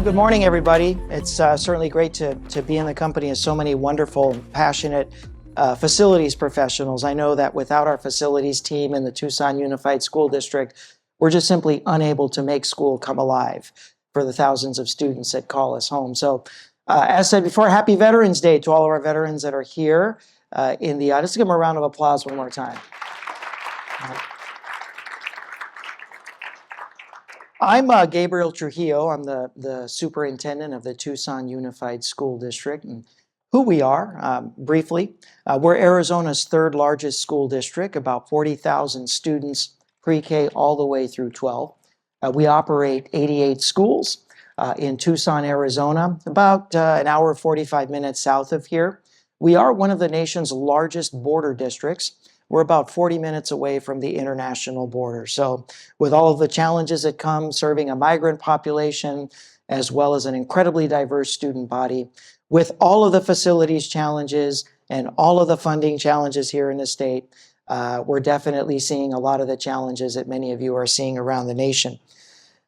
Good morning, everybody. It's certainly great to be in the company of so many wonderful, passionate facilities professionals. I know that without our facilities team in the Tucson Unified School District, we're just simply unable to make school come alive for the thousands of students that call us home. So, as said before, happy Veterans Day to all of our veterans that are here in the audience. Let's give them a round of applause one more time. I'm Gabriel Trujillo. I'm the superintendent of the Tucson Unified School District. And who we are, briefly, we're Arizona's third largest school district, about 40,000 students, pre-K all the way through 12. We operate 88 schools in Tucson, Arizona, about an hour, 45 minutes south of here. We are one of the nation's largest border districts. We're about 40 minutes away from the international border. So with all of the challenges that come serving a migrant population, as well as an incredibly diverse student body, with all of the facilities challenges and all of the funding challenges here in the state, we're definitely seeing a lot of the challenges that many of you are seeing around the nation.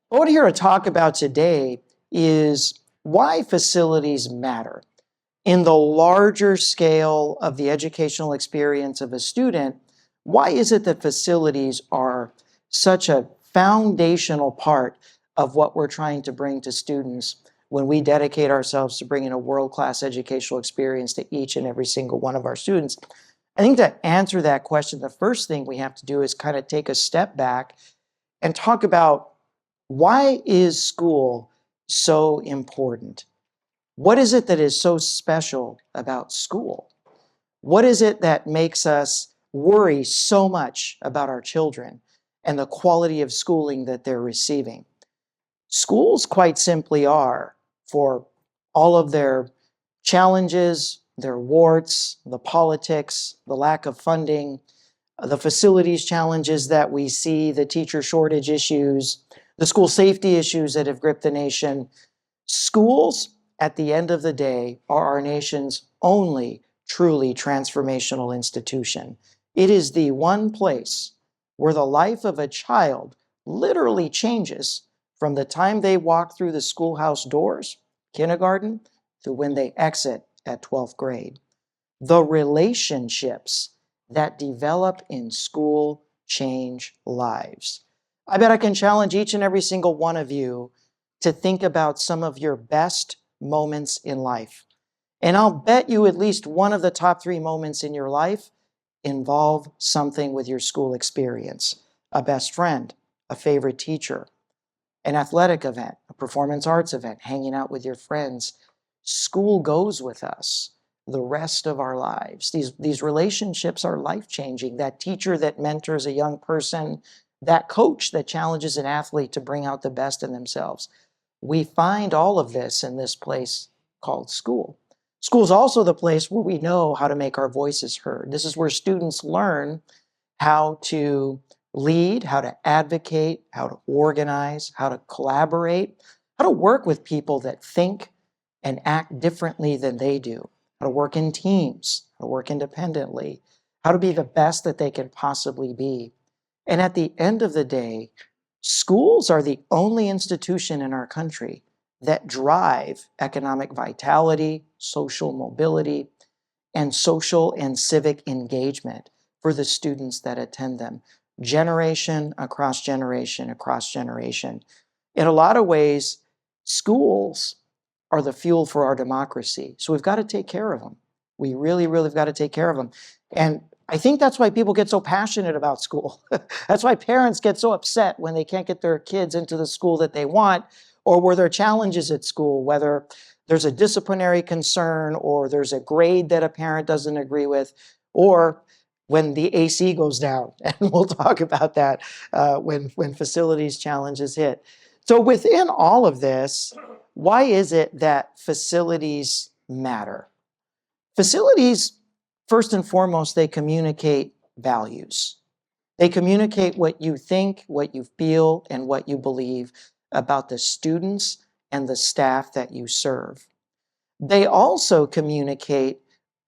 What we're here to talk about today is why facilities matter. In the larger scale of the educational experience of a student, why is it that facilities are such a foundational part of what we're trying to bring to students when we dedicate ourselves to bringing a world-class educational experience to each and every single one of our students? I think to answer that question, the first thing we have to do is kind of take a step back and talk about why is school so important? What is it that is so special about school? What is it that makes us worry so much about our children and the quality of schooling that they're receiving? Schools quite simply are, for all of their challenges, their warts, the politics, the lack of funding, the facilities challenges that we see, the teacher shortage issues, the school safety issues that have gripped the nation. Schools, at the end of the day, are our nation's only truly transformational institution. It is the one place where the life of a child literally changes from the time they walk through the schoolhouse doors, kindergarten, to when they exit at 12th grade. The relationships that develop in school change lives. I bet I can challenge each and every single one of you to think about some of your best moments in life. And I'll bet you at least one of the top 3 moments in your life involve something with your school experience. A best friend, a favorite teacher, an athletic event, a performance arts event, hanging out with your friends. School goes with us the rest of our lives. These relationships are life-changing. That teacher that mentors a young person, that coach that challenges an athlete to bring out the best in themselves. We find all of this in this place called school. School is also the place where we know how to make our voices heard. This is where students learn how to lead, how to advocate, how to organize, how to collaborate, how to work with people that think and act differently than they do, how to work in teams, how to work independently, how to be the best that they can possibly be. And at the end of the day, schools are the only institution in our country that drive economic vitality, social mobility, and social and civic engagement for the students that attend them, generation across generation across generation. In a lot of ways, schools are the fuel for our democracy. So we've got to take care of them. We really, really have got to take care of them. And I think that's why people get so passionate about school. That's why parents get so upset when they can't get their kids into the school that they want, or where there are challenges at school, whether there's a disciplinary concern or there's a grade that a parent doesn't agree with, or when the AC goes down. And we'll talk about that when facilities challenges hit. So within all of this, why is it that facilities matter? Facilities, first and foremost, they communicate values. They communicate what you think, what you feel, and what you believe about the students and the staff that you serve. They also communicate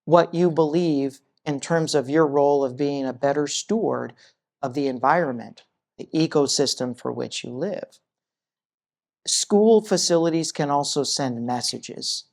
what you believe in terms of your role of being a better steward of the environment, the ecosystem for which you live. School facilities can also send messages.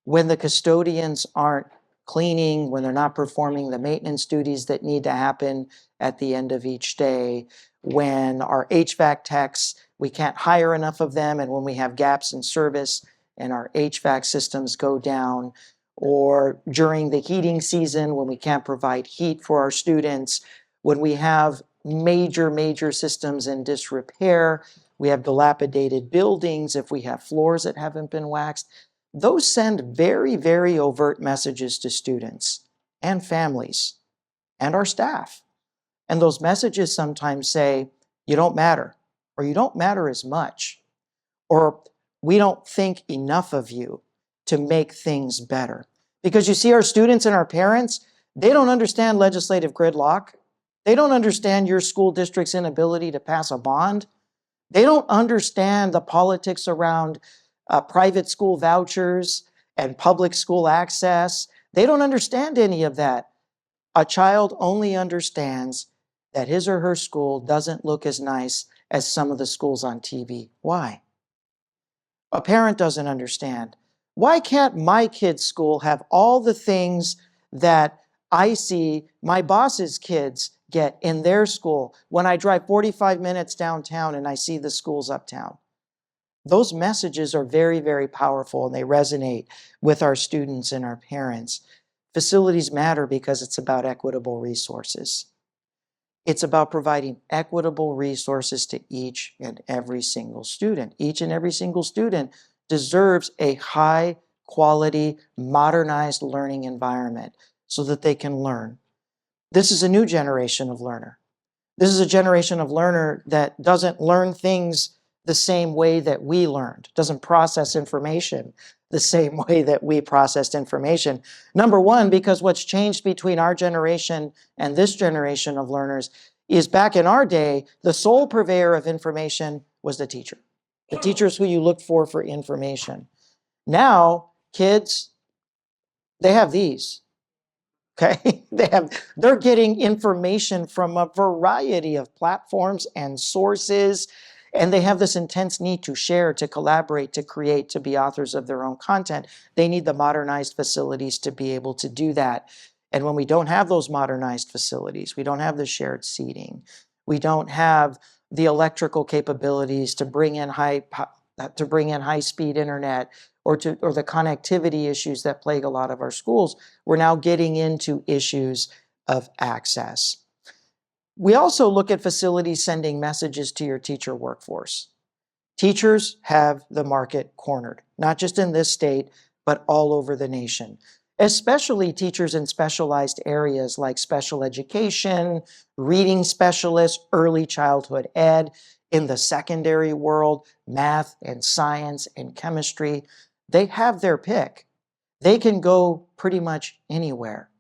When the custodians aren't cleaning, when they're not performing the maintenance duties that need to happen at the end of each day, when our HVAC techs, we can't hire enough of them, and when we have gaps in service and our HVAC systems go down, or during the heating season when we can't provide heat for our students, when we have major systems in disrepair, we have dilapidated buildings, if we have floors that haven't been waxed, those send very overt messages to students and families and our staff. And those messages sometimes say, you don't matter, or you don't matter as much, or we don't think enough of you to make things better. Because you see, our students and our parents, they don't understand legislative gridlock. They don't understand your school district's inability to pass a bond. They don't understand the politics around private school vouchers and public school access. They don't understand any of that. A child only understands that his or her school doesn't look as nice as some of the schools on TV. Why? A parent doesn't understand. Why can't my kid's school have all the things that I see my boss's kids get in their school when I drive 45 minutes downtown and I see the schools uptown? Those messages are very powerful, and they resonate with our students and our parents. Facilities matter because it's about equitable resources. It's about providing equitable resources to each and every single student. Each and every single student deserves a high quality, modernized learning environment so that they can learn. This is a new generation of learner. This is a generation of learner that doesn't learn things the same way that we learned, doesn't process information the same way that we processed information. Number one, because what's changed between our generation and this generation of learners is back in our day, the sole purveyor of information was the teacher. The teachers who you looked for information. Now, kids, they have these. Okay, they're getting information from a variety of platforms and sources, and they have this intense need to share, to collaborate, to create, to be authors of their own content. They need the modernized facilities to be able to do that. And when we don't have those modernized facilities, we don't have the shared seating, we don't have the electrical capabilities to bring in high-speed internet, or the connectivity issues that plague a lot of our schools, we're now getting into issues of access. We also look at facilities sending messages to your teacher workforce. Teachers have the market cornered, not just in this state, but all over the nation, especially teachers in specialized areas like special education, reading specialists, early childhood ed, in the secondary world, math and science and chemistry. They have their pick. They can go pretty much anywhere.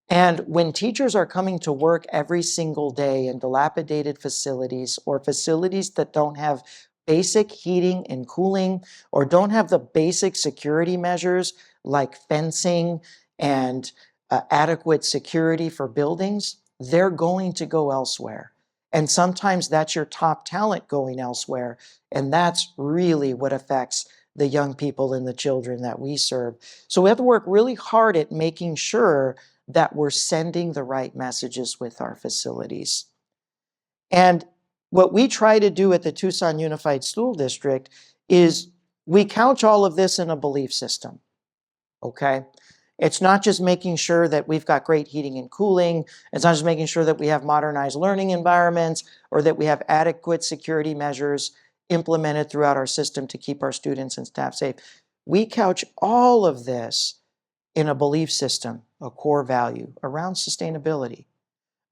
And when teachers are coming to work every single day in dilapidated facilities, or facilities that don't have basic heating and cooling, or don't have the basic security measures like fencing and adequate security for buildings, they're going to go elsewhere. And sometimes that's your top talent going elsewhere. And that's really what affects the young people and the children that we serve. So we have to work really hard at making sure that we're sending the right messages with our facilities. And what we try to do at the Tucson Unified School District is we couch all of this in a belief system, okay? It's not just making sure that we've got great heating and cooling. It's not just making sure that we have modernized learning environments, or that we have adequate security measures implemented throughout our system to keep our students and staff safe. We couch all of this in a belief system, a core value around sustainability,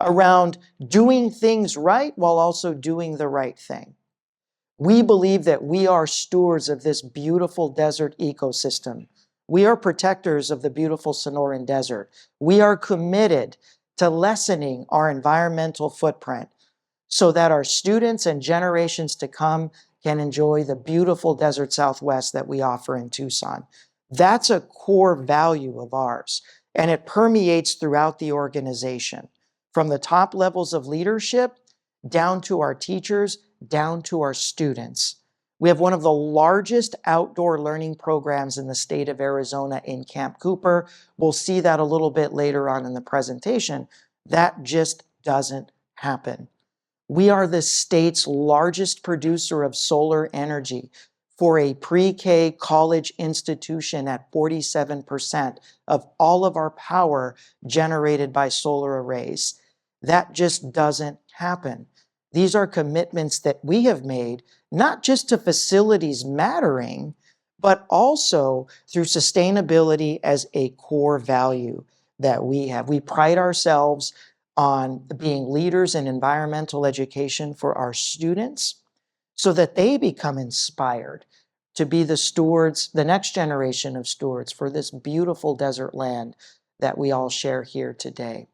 around doing things right while also doing the right thing. We believe that we are stewards of this beautiful desert ecosystem. We are protectors of the beautiful Sonoran Desert. We are committed to lessening our environmental footprint so that our students and generations to come can enjoy the beautiful desert Southwest that we offer in Tucson. That's a core value of ours, and it permeates throughout the organization, from the top levels of leadership down to our teachers, down to our students. We have one of the largest outdoor learning programs in the state of Arizona in Camp Cooper. We'll see that a little bit later on in the presentation. That just doesn't happen. We are the state's largest producer of solar energy for a pre-K college institution at 47% of all of our power generated by solar arrays. That just doesn't happen. These are commitments that we have made, not just to facilities mattering, but also through sustainability as a core value that we have. We pride ourselves on being leaders in environmental education for our students so that they become inspired to be the stewards, the next generation of stewards for this beautiful desert land that we all share here today.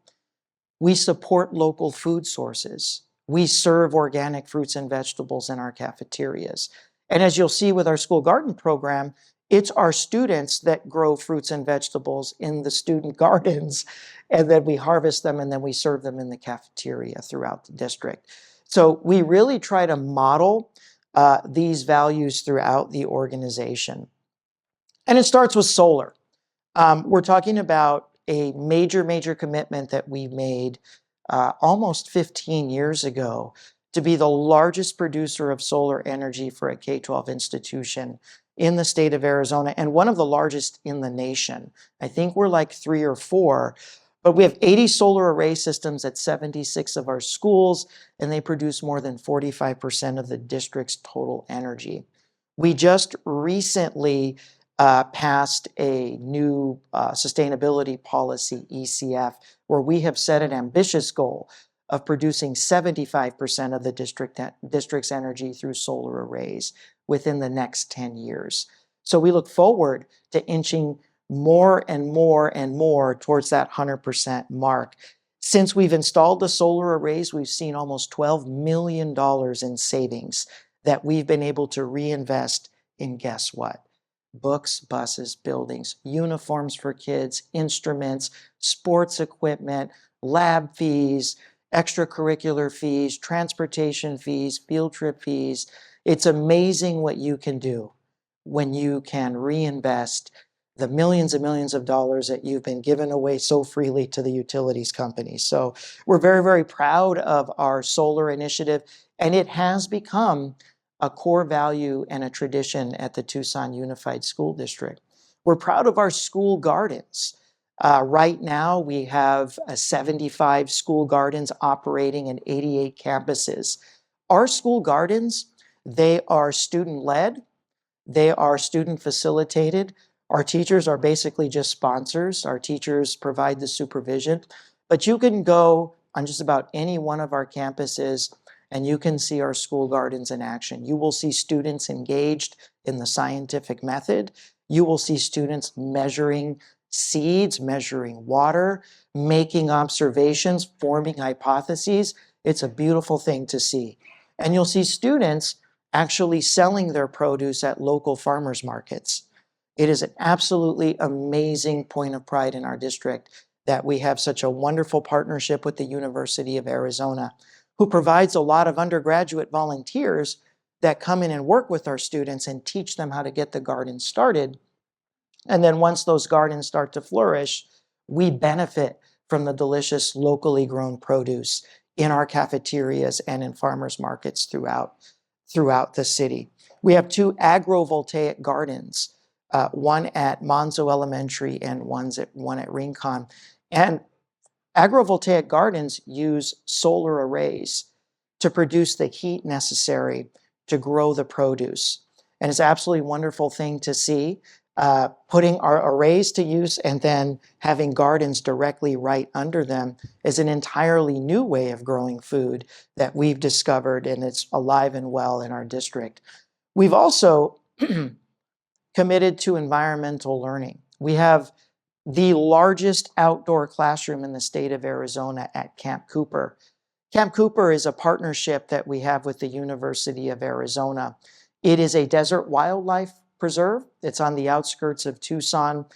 We support local food sources. We serve organic fruits and vegetables in our cafeterias. And as you'll see with our school garden program, it's our students that grow fruits and vegetables in the student gardens, and then we harvest them and then we serve them in the cafeteria throughout the district. So we really try to model these values throughout the organization. And it starts with solar. We're talking about a major commitment that we made almost 15 years ago to be the largest producer of solar energy for a K12 institution in the state of Arizona, and one of the largest in the nation. I think we're like 3 or 4, but we have 80 solar array systems at 76 of our schools, and they produce more than 45% of the district's total energy. We just recently passed a new sustainability policy, ECF, where we have set an ambitious goal of producing 75% of the district's energy through solar arrays within the next 10 years. So we look forward to inching more and more towards that 100% mark. Since we've installed the solar arrays, we've seen almost $12 million in savings that we've been able to reinvest in, guess what? Books, buses, buildings, uniforms for kids, instruments, sports equipment, lab fees, extracurricular fees, transportation fees, field trip fees. It's amazing what you can do when you can reinvest the millions and millions of dollars that you've been given away so freely to the utilities companies. So we're very proud of our solar initiative, and it has become a core value and a tradition at the Tucson Unified School District. We're proud of our school gardens. Right now, we have 75 school gardens operating in 88 campuses. Our school gardens, they are student-led, they are student-facilitated. Our teachers are basically just sponsors. Our teachers provide the supervision. But you can go on just about any one of our campuses and you can see our school gardens in action. You will see students engaged in the scientific method. You will see students measuring seeds, measuring water, making observations, forming hypotheses. It's a beautiful thing to see. And you'll see students actually selling their produce at local farmers markets. It is an absolutely amazing point of pride in our district that we have such a wonderful partnership with the University of Arizona, who provides a lot of undergraduate volunteers that come in and work with our students and teach them how to get the garden started. And then once those gardens start to flourish, we benefit from the delicious locally grown produce in our cafeterias and in farmers markets throughout the city. We have 2 agrovoltaic gardens, one at Monzo Elementary and one at Rincon. And agrovoltaic gardens use solar arrays to produce the heat necessary to grow the produce. And it's an absolutely wonderful thing to see, putting our arrays to use and then having gardens directly right under them is an entirely new way of growing food that we've discovered, and it's alive and well in our district. We've also committed to environmental learning. We have the largest outdoor classroom in the state of Arizona at Camp Cooper. Camp Cooper is a partnership that we have with the University of Arizona. It is a desert wildlife preserve. It's on the outskirts of Tucson,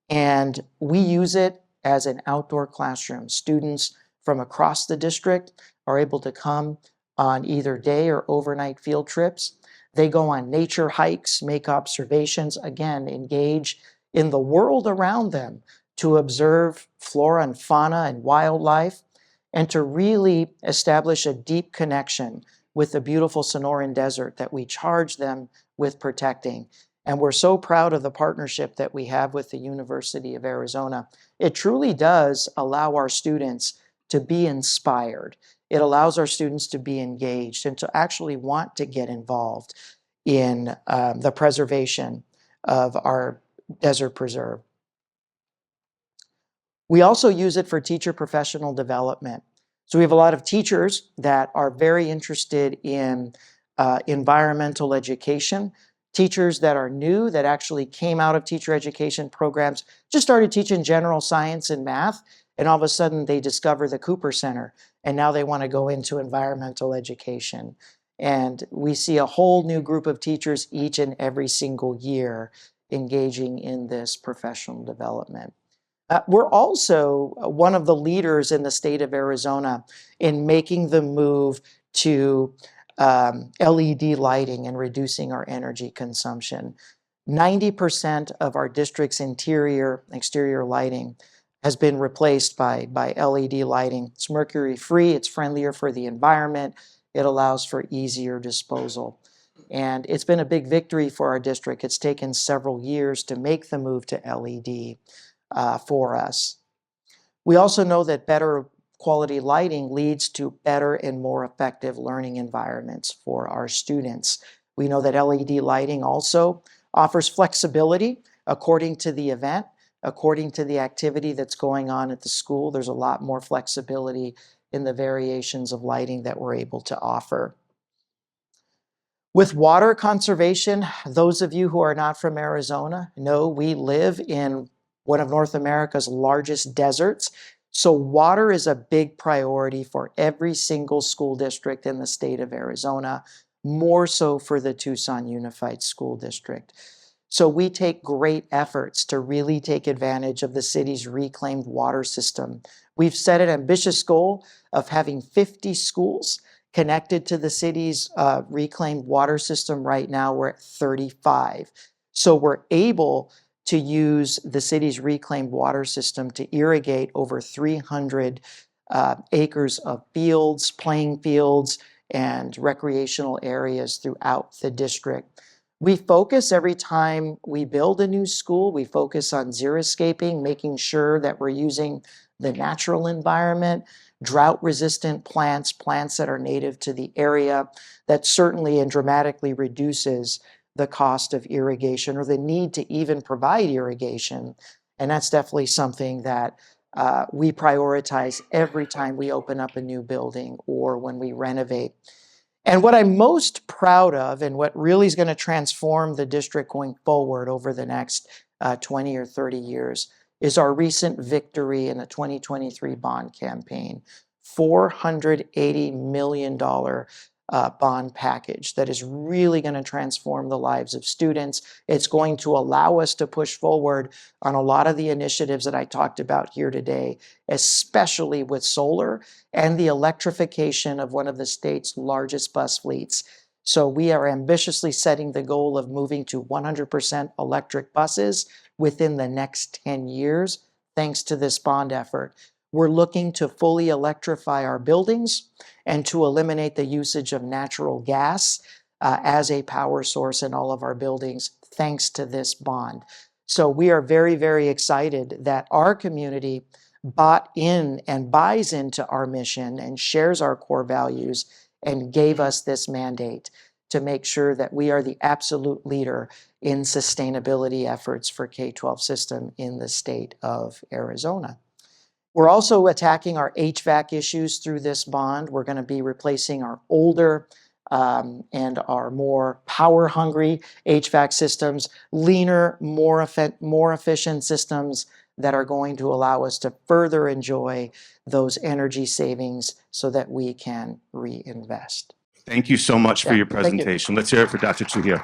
and we use it as an outdoor classroom. Students from across the district are able to come on either day or overnight field trips. They go on nature hikes, make observations, again, engage in the world around them to observe flora and fauna and wildlife, and to really establish a deep connection with the beautiful Sonoran Desert that we charge them with protecting. And we're so proud of the partnership that we have with the University of Arizona. It truly does allow our students to be inspired. It allows our students to be engaged and to actually want to get involved in the preservation of our desert preserve. We also use it for teacher professional development. So we have a lot of teachers that are very interested in environmental education, teachers that are new, that actually came out of teacher education programs, just started teaching general science and math, and all of a sudden they discover the Cooper Center, and now they want to go into environmental education. And we see a whole new group of teachers each and every single year engaging in this professional development. We're also one of the leaders in the state of Arizona in making the move to LED lighting and reducing our energy consumption. 90% of our district's interior and exterior lighting has been replaced by LED lighting. It's mercury-free, it's friendlier for the environment, it allows for easier disposal. And it's been a big victory for our district. It's taken several years to make the move to LED. For us. We also know that better quality lighting leads to better and more effective learning environments for our students. We know that LED lighting also offers flexibility according to the event, according to the activity that's going on at the school. There's a lot more flexibility in the variations of lighting that we're able to offer. With water conservation, those of you who are not from Arizona know we live in one of North America's largest deserts. So water is a big priority for every single school district in the state of Arizona, more so for the Tucson Unified School District. So we take great efforts to really take advantage of the city's reclaimed water system. We've set an ambitious goal of having 50 schools connected to the city's reclaimed water system. Right now, we're at 35. So we're able to use the city's reclaimed water system to irrigate over 300 acres of fields, playing fields, and recreational areas throughout the district. We focus every time we build a new school, we focus on xeriscaping, making sure that we're using the natural environment, drought-resistant plants, plants that are native to the area. That certainly and dramatically reduces the cost of irrigation or the need to even provide irrigation. And that's definitely something that we prioritize every time we open up a new building or when we renovate. And what I'm most proud of and what really is going to transform the district going forward over the next 20 or 30 years is our recent victory in the 2023 bond campaign. $480 million bond package that is really going to transform the lives of students. It's going to allow us to push forward on a lot of the initiatives that I talked about here today, especially with solar and the electrification of one of the state's largest bus fleets. So we are ambitiously setting the goal of moving to 100% electric buses within the next 10 years, thanks to this bond effort. We're looking to fully electrify our buildings and to eliminate the usage of natural gas as a power source in all of our buildings, thanks to this bond. So we are very, very excited that our community bought in and buys into our mission and shares our core values and gave us this mandate to make sure that we are the absolute leader in sustainability efforts for K12 system in the state of Arizona. We're also attacking our HVAC issues through this bond. We're going to be replacing our older and our more power-hungry HVAC systems, leaner, more efficient systems that are going to allow us to further enjoy those energy savings so that we can reinvest. Thank you so much for your presentation. Let's hear it for Dr. Trujillo.